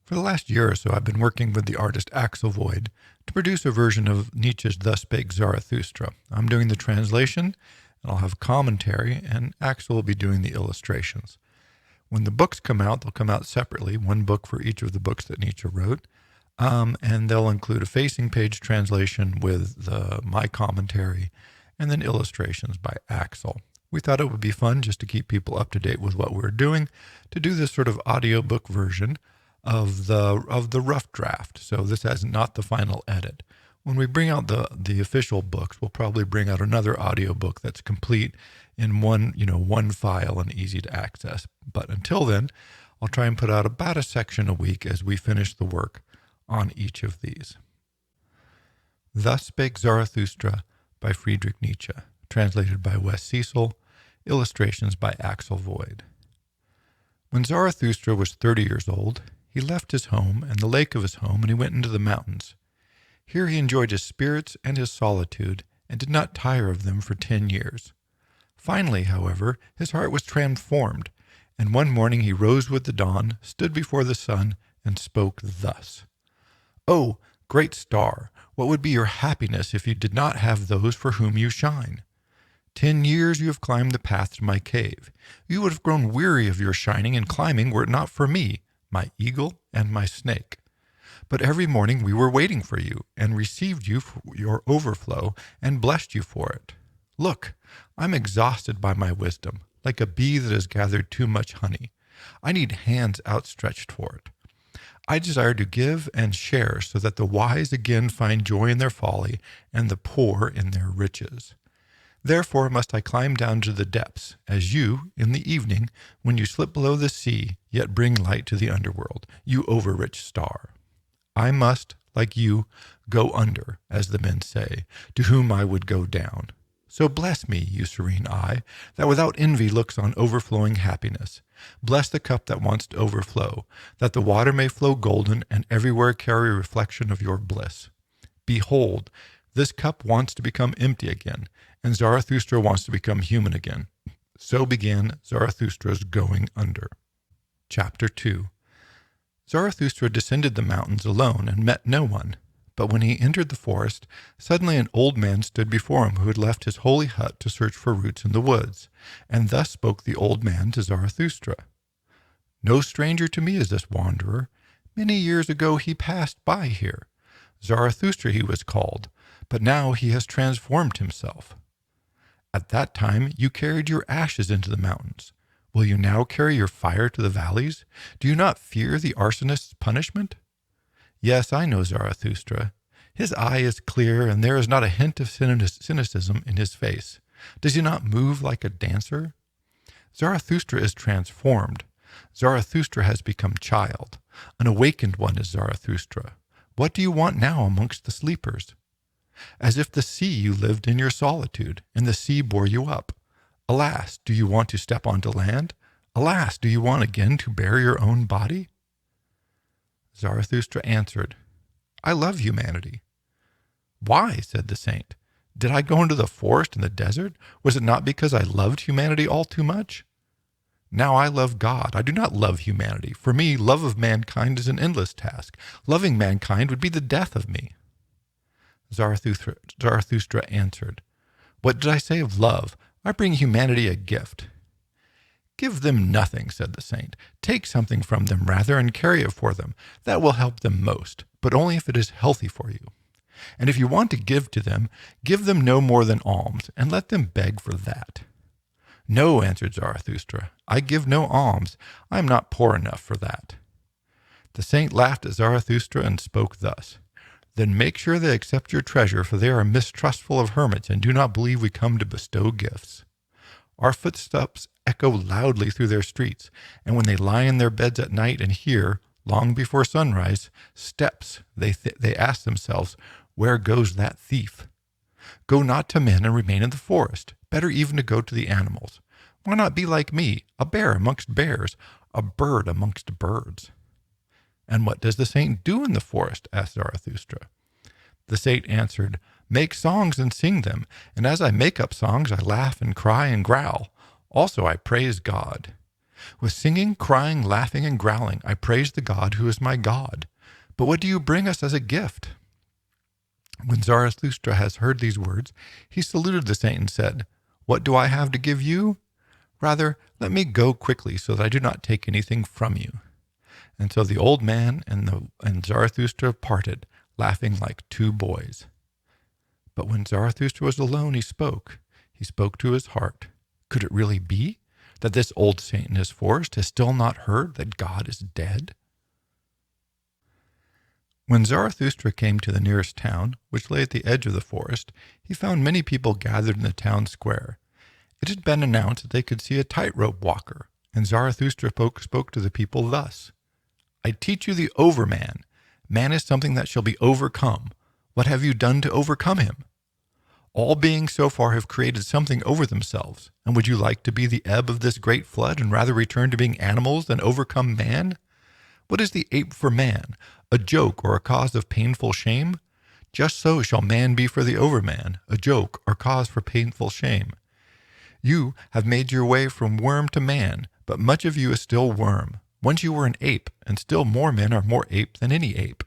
For the last year or so, I've been working with the artist Axel Void to produce a version of Nietzsche's Thus Spake Zarathustra. I'm doing the translation, and I'll have commentary, and Axel will be doing the illustrations. When the books come out, they'll come out separately, one book for each of the books that Nietzsche wrote, and they'll include a facing page translation with my commentary, and then illustrations by Axel. We thought it would be fun just to keep people up to date with what we're doing, to do this sort of audiobook version of the rough draft. So this is not the final edit. When we bring out the official books, we'll probably bring out another audiobook that's complete in one file and easy to access. But until then, I'll try and put out about a section a week as we finish the work on each of these. Thus Spake Zarathustra by Friedrich Nietzsche, translated by Cecil, illustrations by Axel Void. When Zarathustra was 30 years old, he left his home and the lake of his home, and he went into the mountains. Here he enjoyed his spirits and his solitude, and did not tire of them for 10 years. Finally, however, his heart was transformed, and one morning he rose with the dawn, stood before the sun, and spoke thus: "Oh, great star, what would be your happiness if you did not have those for whom you shine? 10 years you have climbed the path to my cave. You would have grown weary of your shining and climbing were it not for me, my eagle and my snake. But every morning we were waiting for you, and received you for your overflow, and blessed you for it. Look, I'm exhausted by my wisdom, like a bee that has gathered too much honey. I need hands outstretched for it. I desire to give and share so that the wise again find joy in their folly, and the poor in their riches. Therefore must I climb down to the depths, as you, in the evening, when you slip below the sea, yet bring light to the underworld, you overrich star. I must, like you, go under, as the men say, to whom I would go down. So bless me, you serene eye, that without envy looks on overflowing happiness. Bless the cup that wants to overflow, that the water may flow golden and everywhere carry a reflection of your bliss. Behold, this cup wants to become empty again, and Zarathustra wants to become human again. So began Zarathustra's going under." Chapter 2. Zarathustra descended the mountains alone and met no one. But when he entered the forest, suddenly an old man stood before him who had left his holy hut to search for roots in the woods. And thus spoke the old man to Zarathustra: "No stranger to me is this wanderer. Many years ago he passed by here. Zarathustra he was called, but now he has transformed himself. At that time you carried your ashes into the mountains. Will you now carry your fire to the valleys? Do you not fear the arsonist's punishment? Yes, I know Zarathustra. His eye is clear, and there is not a hint of cynicism in his face. Does he not move like a dancer? Zarathustra is transformed. Zarathustra has become child. An awakened one is Zarathustra. What do you want now amongst the sleepers? As if the sea you lived in your solitude, and the sea bore you up. Alas, do you want to step onto land? Alas, do you want again to bear your own body?" Zarathustra answered, "I love humanity." "Why?" said the saint. "Did I go into the forest and the desert? Was it not because I loved humanity all too much? Now I love God. I do not love humanity. For me, love of mankind is an endless task. Loving mankind would be the death of me." Zarathustra answered, "What did I say of love? I bring humanity a gift." "Give them nothing," said the saint. "Take something from them rather and carry it for them. That will help them most, but only if it is healthy for you. And if you want to give to them, give them no more than alms, and let them beg for that." "No," answered Zarathustra, "I give no alms. I am not poor enough for that." The saint laughed at Zarathustra and spoke thus: "Then make sure they accept your treasure, for they are mistrustful of hermits and do not believe we come to bestow gifts. Our footsteps echo loudly through their streets, and when they lie in their beds at night and hear, long before sunrise, steps, they ask themselves, 'Where goes that thief?' Go not to men and remain in the forest. Better even to go to the animals. Why not be like me, a bear amongst bears, a bird amongst birds?" "And what does the saint do in the forest?" asked Zarathustra. The saint answered, "Make songs and sing them, and as I make up songs, I laugh and cry and growl. Also I praise God. With singing, crying, laughing, and growling, I praise the God who is my God. But what do you bring us as a gift?" When Zarathustra has heard these words, he saluted the saint and said, "What do I have to give you? Rather, let me go quickly so that I do not take anything from you." And so the old man and Zarathustra parted, laughing like two boys. But when Zarathustra was alone, he spoke. He spoke to his heart. Could it really be that this old saint in his forest has still not heard that God is dead? When Zarathustra came to the nearest town, which lay at the edge of the forest, he found many people gathered in the town square. It had been announced that they could see a tightrope walker, and Zarathustra spoke to the people thus: "I teach you the Overman. Man is something that shall be overcome. What have you done to overcome him? All beings so far have created something over themselves, and would you like to be the ebb of this great flood and rather return to being animals than overcome man? What is the ape for man? A joke or a cause of painful shame? Just so shall man be for the Overman, a joke or cause for painful shame. You have made your way from worm to man, but much of you is still worm. Once you were an ape, and still more men are more ape than any ape.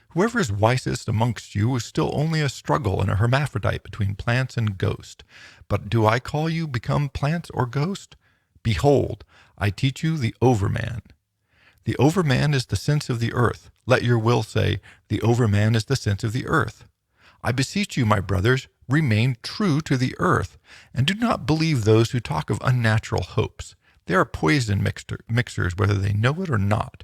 Whoever is wisest amongst you is still only a struggle and a hermaphrodite between plants and ghost. But do I call you become plants or ghost? Behold, I teach you the Overman. The Overman is the sense of the earth. Let your will say, the Overman is the sense of the earth. I beseech you, my brothers, remain true to the earth, and do not believe those who talk of unnatural hopes. They are poison mixers, whether they know it or not.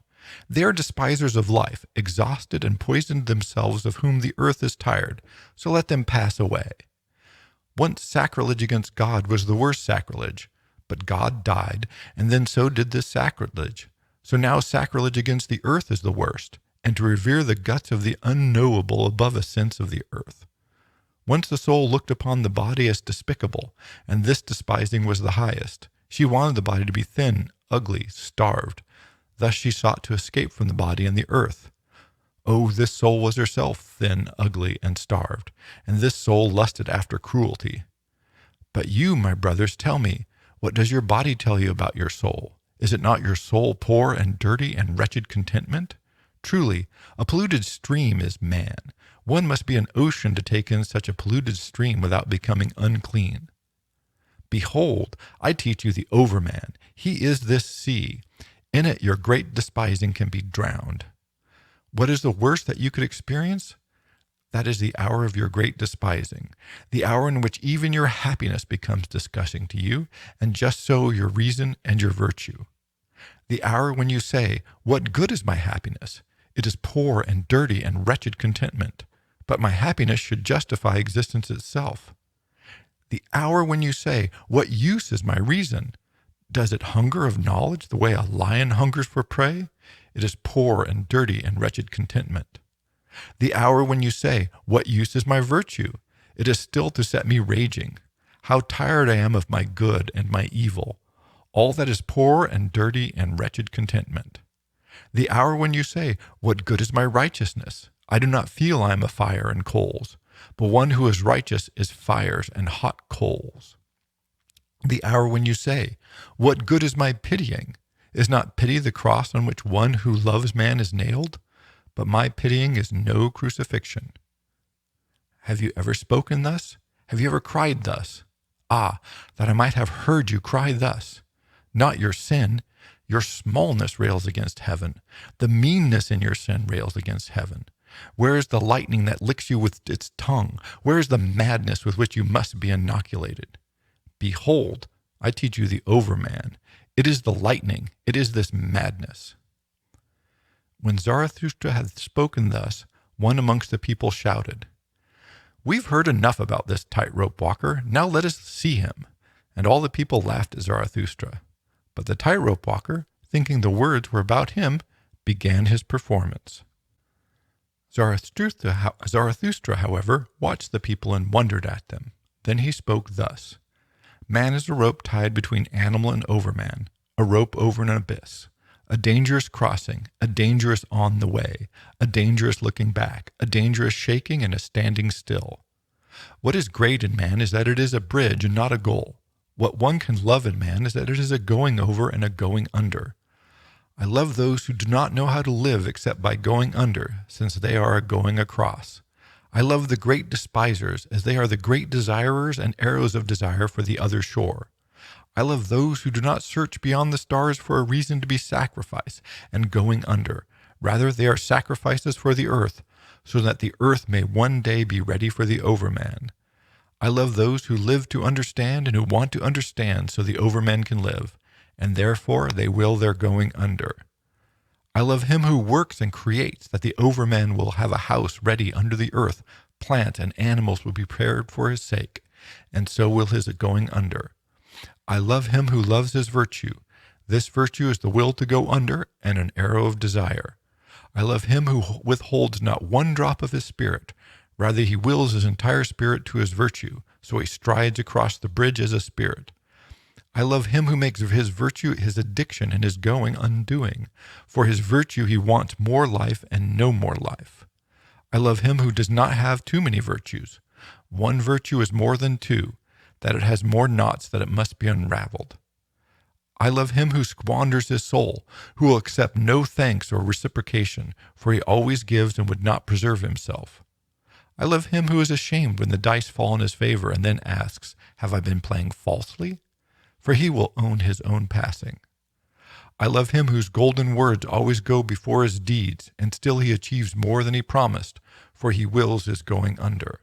They are despisers of life, exhausted and poisoned themselves, of whom the earth is tired, so let them pass away. Once sacrilege against God was the worst sacrilege, but God died, and then so did this sacrilege. So now sacrilege against the earth is the worst, and to revere the guts of the unknowable above a sense of the earth. Once the soul looked upon the body as despicable, and this despising was the highest. She wanted the body to be thin, ugly, starved. Thus she sought to escape from the body and the earth. Oh, this soul was herself thin, ugly, and starved, and this soul lusted after cruelty. But you, my brothers, tell me, what does your body tell you about your soul? Is it not your soul poor and dirty and wretched contentment? Truly, a polluted stream is man. One must be an ocean to take in such a polluted stream without becoming unclean. Behold, I teach you the Overman. He is this sea. In it your great despising can be drowned. What is the worst that you could experience? That is the hour of your great despising, the hour in which even your happiness becomes disgusting to you, and just so your reason and your virtue. The hour when you say, "What good is my happiness? It is poor and dirty and wretched contentment, but my happiness should justify existence itself." The hour when you say, "What use is my reason? Does it hunger of knowledge the way a lion hungers for prey? It is poor and dirty and wretched contentment." The hour when you say, "What use is my virtue? It is still to set me raging. How tired I am of my good and my evil. All that is poor and dirty and wretched contentment." The hour when you say, "What good is my righteousness? I do not feel I am a fire and coals, but one who is righteous is fires and hot coals." The hour when you say, "What good is my pitying? Is not pity the cross on which one who loves man is nailed? But my pitying is no crucifixion." Have you ever spoken thus? Have you ever cried thus? Ah, that I might have heard you cry thus! Not your sin. Your smallness rails against heaven. The meanness in your sin rails against heaven. Where is the lightning that licks you with its tongue? Where is the madness with which you must be inoculated? Behold, I teach you the Overman. It is the lightning. It is this madness. When Zarathustra had spoken thus, one amongst the people shouted, "We've heard enough about this tightrope walker. Now let us see him." And all the people laughed at Zarathustra. But the tightrope walker, thinking the words were about him, began his performance. Zarathustra, however, watched the people and wondered at them. Then he spoke thus: "Man is a rope tied between animal and Overman, a rope over an abyss, a dangerous crossing, a dangerous on the way, a dangerous looking back, a dangerous shaking, and a standing still. What is great in man is that it is a bridge and not a goal. What one can love in man is that it is a going over and a going under. I love those who do not know how to live except by going under, since they are a going across. I love the great despisers, as they are the great desirers and arrows of desire for the other shore. I love those who do not search beyond the stars for a reason to be sacrificed and going under. Rather, they are sacrifices for the earth, so that the earth may one day be ready for the Overman. I love those who live to understand and who want to understand so the Overman can live, and therefore they will their going under. I love him who works and creates that the Overman will have a house ready under the earth, plants and animals will be prepared for his sake, and so will his going under. I love him who loves his virtue. This virtue is the will to go under and an arrow of desire. I love him who withholds not one drop of his spirit. Rather, he wills his entire spirit to his virtue, so he strides across the bridge as a spirit. I love him who makes of his virtue his addiction and his going undoing. For his virtue he wants more life and no more life. I love him who does not have too many virtues. One virtue is more than two, that it has more knots that it must be unraveled. I love him who squanders his soul, who will accept no thanks or reciprocation, for he always gives and would not preserve himself. I love him who is ashamed when the dice fall in his favor and then asks, "Have I been playing falsely?" For he will own his own passing. I love him whose golden words always go before his deeds, and still he achieves more than he promised, for he wills his going under.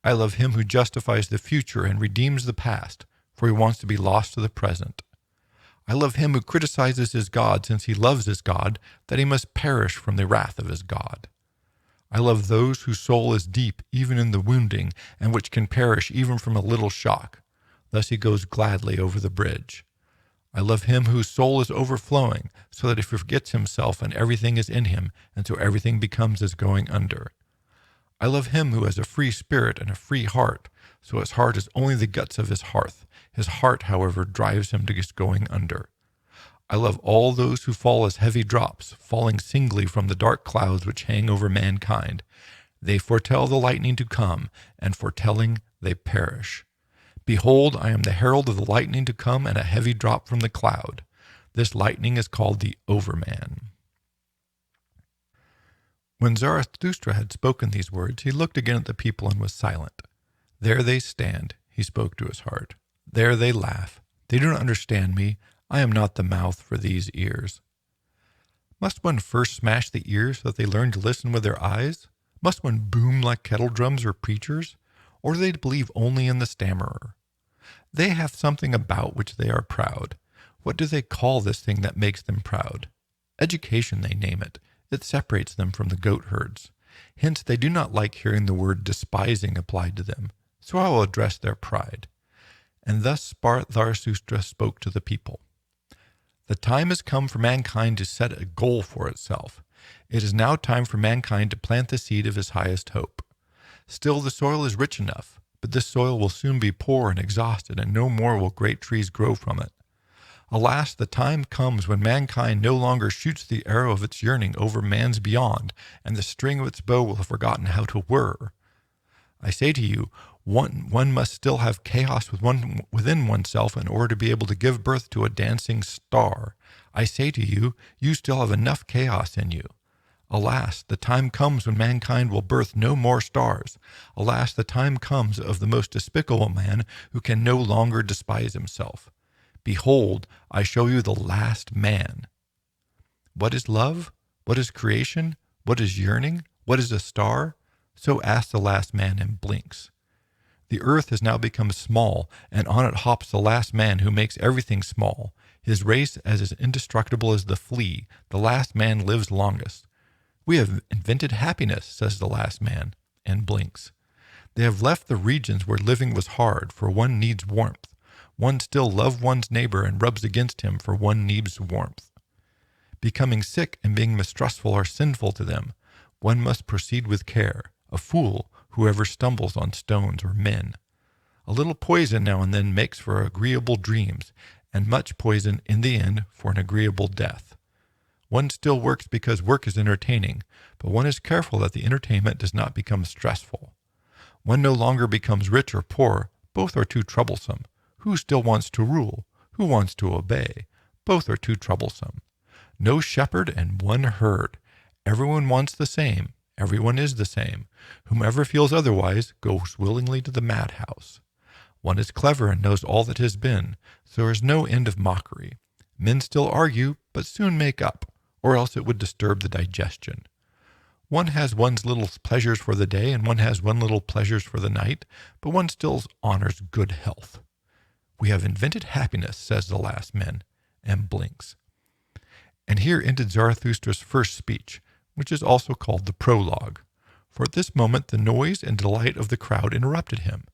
I love him who justifies the future and redeems the past, for he wants to be lost to the present. I love him who criticizes his God, since he loves his God, that he must perish from the wrath of his God. I love those whose soul is deep even in the wounding, and which can perish even from a little shock. Thus he goes gladly over the bridge. I love him whose soul is overflowing, so that he forgets himself and everything is in him, and so everything becomes his going under. I love him who has a free spirit and a free heart, so his heart is only the guts of his hearth. His heart, however, drives him to his going under. I love all those who fall as heavy drops, falling singly from the dark clouds which hang over mankind. They foretell the lightning to come, and foretelling they perish. Behold, I am the herald of the lightning to come and a heavy drop from the cloud. This lightning is called the Overman. When Zarathustra had spoken these words, he looked again at the people and was silent. There they stand, he spoke to his heart. There they laugh. They do not understand me. I am not the mouth for these ears. Must one first smash the ears so that they learn to listen with their eyes? Must one boom like kettle drums or preachers? Or do they believe only in the stammerer? They have something about which they are proud. What do they call this thing that makes them proud? Education, they name it. It separates them from the goat herds. Hence, they do not like hearing the word despising applied to them. So I will address their pride. And thus Zarathustra spoke to the people. The time has come for mankind to set a goal for itself. It is now time for mankind to plant the seed of his highest hope. Still, the soil is rich enough, but this soil will soon be poor and exhausted, and no more will great trees grow from it. Alas, the time comes when mankind no longer shoots the arrow of its yearning over man's beyond, and the string of its bow will have forgotten how to whir. I say to you, one must still have chaos within oneself in order to be able to give birth to a dancing star. I say to you, you still have enough chaos in you. Alas, the time comes when mankind will birth no more stars. Alas, the time comes of the most despicable man who can no longer despise himself. Behold, I show you the last man. What is love? What is creation? What is yearning? What is a star? So asks the last man and blinks. The earth has now become small, and on it hops the last man who makes everything small. His race is indestructible as the flea. The last man lives longest. We have invented happiness, says the last man, and blinks. They have left the regions where living was hard, for one needs warmth. One still loves one's neighbor and rubs against him, for one needs warmth. Becoming sick and being mistrustful are sinful to them. One must proceed with care. A fool, whoever stumbles on stones or men. A little poison now and then makes for agreeable dreams, and much poison in the end for an agreeable death. One still works because work is entertaining, but one is careful that the entertainment does not become stressful. One no longer becomes rich or poor, both are too troublesome. Who still wants to rule? Who wants to obey? Both are too troublesome. No shepherd and one herd. Everyone wants the same. Everyone is the same. Whomever feels otherwise goes willingly to the madhouse. One is clever and knows all that has been, so there is no end of mockery. Men still argue, but soon make up, or else it would disturb the digestion. One has one's little pleasures for the day, and one has one little pleasures for the night, but one still honors good health. We have invented happiness, says the last man, and blinks. And here ended Zarathustra's first speech, which is also called the prologue. For at this moment the noise and delight of the crowd interrupted him.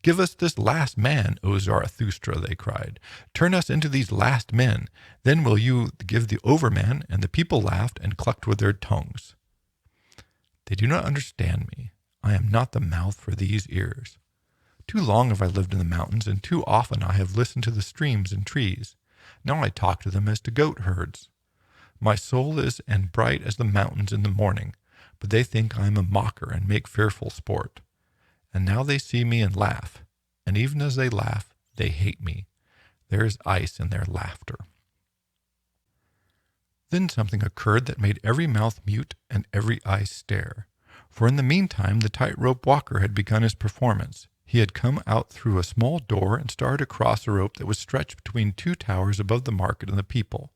"Give us this last man, O Zarathustra," they cried. "Turn us into these last men. Then will you give the Overman," and the people laughed and clucked with their tongues. They do not understand me. I am not the mouth for these ears. Too long have I lived in the mountains, and too often I have listened to the streams and trees. Now I talk to them as to goat herds. My soul is as bright as the mountains in the morning, but they think I am a mocker and make fearful sport. And now they see me and laugh, and even as they laugh, they hate me. There is ice in their laughter. Then something occurred that made every mouth mute and every eye stare. For in the meantime the tightrope walker had begun his performance. He had come out through a small door and started across a rope that was stretched between two towers above the market and the people.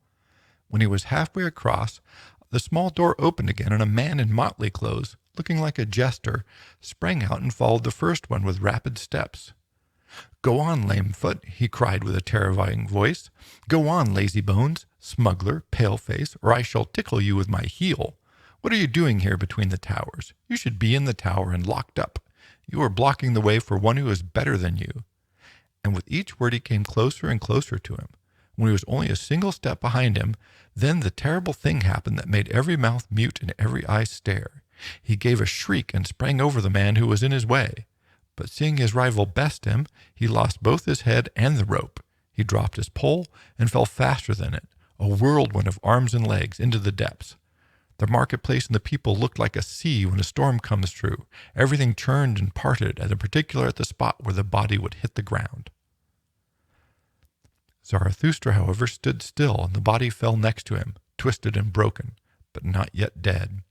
When he was halfway across, the small door opened again, and a man in motley clothes, looking like a jester, sprang out and followed the first one with rapid steps. "Go on, lamefoot," he cried with a terrifying voice. "Go on, lazy bones, smuggler, paleface, or I shall tickle you with my heel. What are you doing here between the towers? You should be in the tower and locked up. You are blocking the way for one who is better than you." And with each word he came closer and closer to him. When he was only a single step behind him, then the terrible thing happened that made every mouth mute and every eye stare. He gave a shriek and sprang over the man who was in his way. But seeing his rival best him, he lost both his head and the rope. He dropped his pole and fell faster than it, a whirlwind of arms and legs, into the depths. The marketplace and the people looked like a sea when a storm comes through. Everything churned and parted, and in particular at the spot where the body would hit the ground. Zarathustra, however, stood still, and the body fell next to him, twisted and broken, but not yet dead.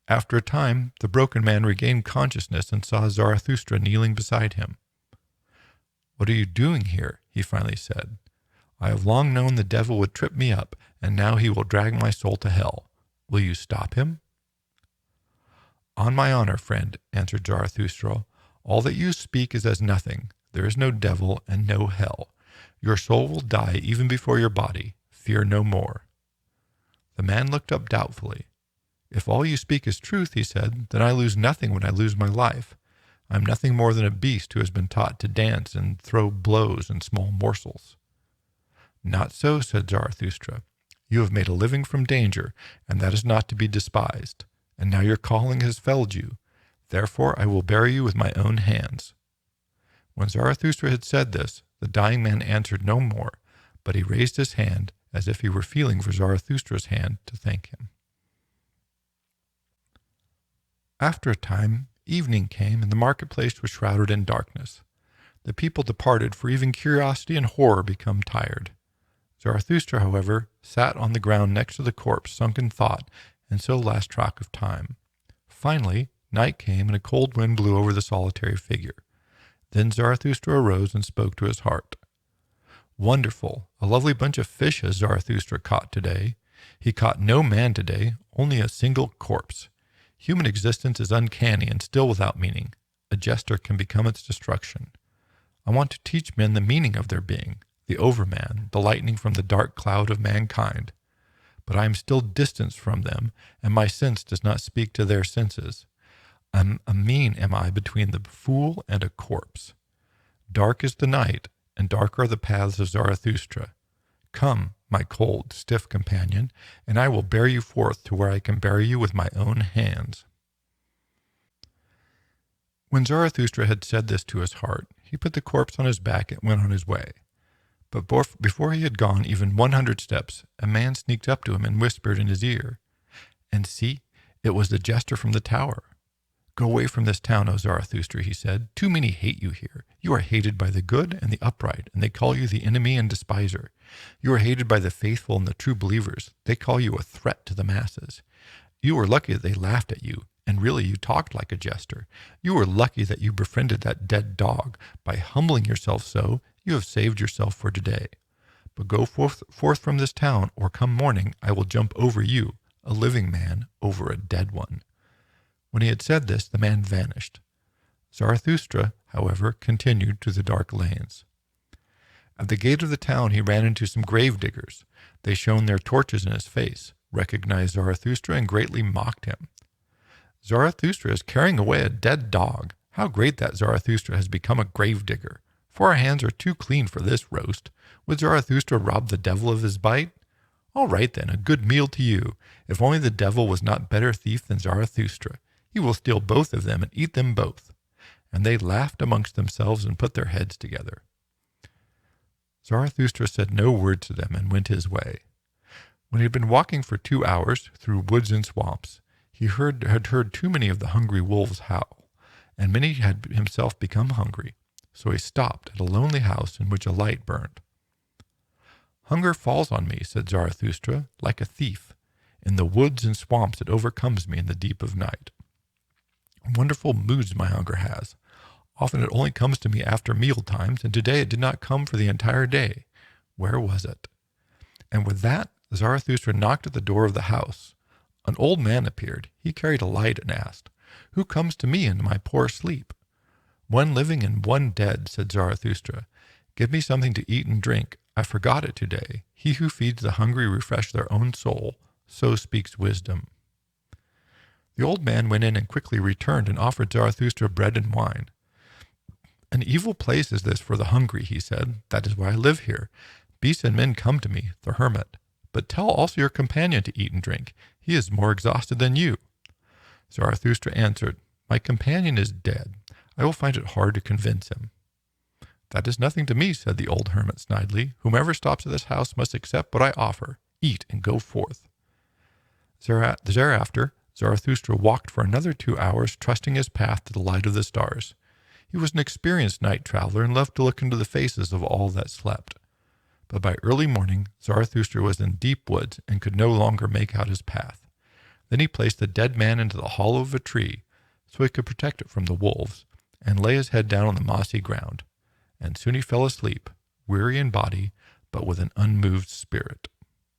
After a time, the broken man regained consciousness and saw Zarathustra kneeling beside him. "What are you doing here?" he finally said. "I have long known the devil would trip me up, and now he will drag my soul to hell. Will you stop him?" "On my honor, friend," answered Zarathustra, "all that you speak is as nothing. There is no devil and no hell. Your soul will die even before your body. Fear no more." The man looked up doubtfully. "If all you speak is truth," he said, "then I lose nothing when I lose my life. I am nothing more than a beast who has been taught to dance and throw blows and small morsels." "Not so," said Zarathustra. "You have made a living from danger, and that is not to be despised. And now your calling has felled you. Therefore I will bury you with my own hands." When Zarathustra had said this, the dying man answered no more, but he raised his hand as if he were feeling for Zarathustra's hand to thank him. After a time, evening came, and the marketplace was shrouded in darkness. The people departed, for even curiosity and horror become tired. Zarathustra, however, sat on the ground next to the corpse, sunk in thought, and so lost track of time. Finally, night came, and a cold wind blew over the solitary figure. Then Zarathustra arose and spoke to his heart. "Wonderful! A lovely bunch of fish has Zarathustra caught today. He caught no man today, only a single corpse. Human existence is uncanny and still without meaning. A jester can become its destruction. I want to teach men the meaning of their being, the Overman, the lightning from the dark cloud of mankind. But I am still distant from them, and my sense does not speak to their senses. A mean am I between the fool and a corpse. Dark is the night, and dark are the paths of Zarathustra. Come, my cold, stiff companion, and I will bear you forth to where I can bury you with my own hands." When Zarathustra had said this to his heart, he put the corpse on his back and went on his way. But before he had gone even 100 steps, a man sneaked up to him and whispered in his ear, "And see, it was the jester from the tower. Go away from this town, O Zarathustra, he said. Too many hate you here. You are hated by the good and the upright, and they call you the enemy and despiser. You are hated by the faithful and the true believers. They call you a threat to the masses. You were lucky that they laughed at you, and really you talked like a jester. You were lucky that you befriended that dead dog. By humbling yourself so, you have saved yourself for today. But go forth from this town, or come morning, I will jump over you, a living man, over a dead one. When he had said this, the man vanished. Zarathustra, however, continued to the dark lanes. At the gate of the town he ran into some grave diggers. They shone their torches in his face, recognized Zarathustra, and greatly mocked him. Zarathustra is carrying away a dead dog. How great that Zarathustra has become a grave digger. For our hands are too clean for this roast. Would Zarathustra rob the devil of his bite? All right then, a good meal to you. If only the devil was not better thief than Zarathustra. He will steal both of them and eat them both. And they laughed amongst themselves and put their heads together. Zarathustra said no word to them and went his way. When he had been walking for 2 hours through woods and swamps, he had heard too many of the hungry wolves howl, and many had himself become hungry. So he stopped at a lonely house in which a light burned. Hunger falls on me, said Zarathustra, like a thief. In the woods and swamps it overcomes me in the deep of night. Wonderful moods my hunger has. Often it only comes to me after meal times, and today it did not come for the entire day. Where was it? And with that, Zarathustra knocked at the door of the house. An old man appeared. He carried a light and asked, Who comes to me in my poor sleep? One living and one dead, said Zarathustra. Give me something to eat and drink. I forgot it today. He who feeds the hungry refreshes their own soul. So speaks wisdom. The old man went in and quickly returned and offered Zarathustra bread and wine. An evil place is this for the hungry, he said. That is why I live here. Beasts and men come to me, the hermit. But tell also your companion to eat and drink. He is more exhausted than you. Zarathustra answered, My companion is dead. I will find it hard to convince him. That is nothing to me, said the old hermit snidely. Whomever stops at this house must accept what I offer. Eat and go forth. Thereafter, Zarathustra walked for another 2 hours, trusting his path to the light of the stars. He was an experienced night traveler and loved to look into the faces of all that slept. But by early morning, Zarathustra was in deep woods and could no longer make out his path. Then he placed the dead man into the hollow of a tree so he could protect it from the wolves, and lay his head down on the mossy ground. And soon he fell asleep, weary in body, but with an unmoved spirit.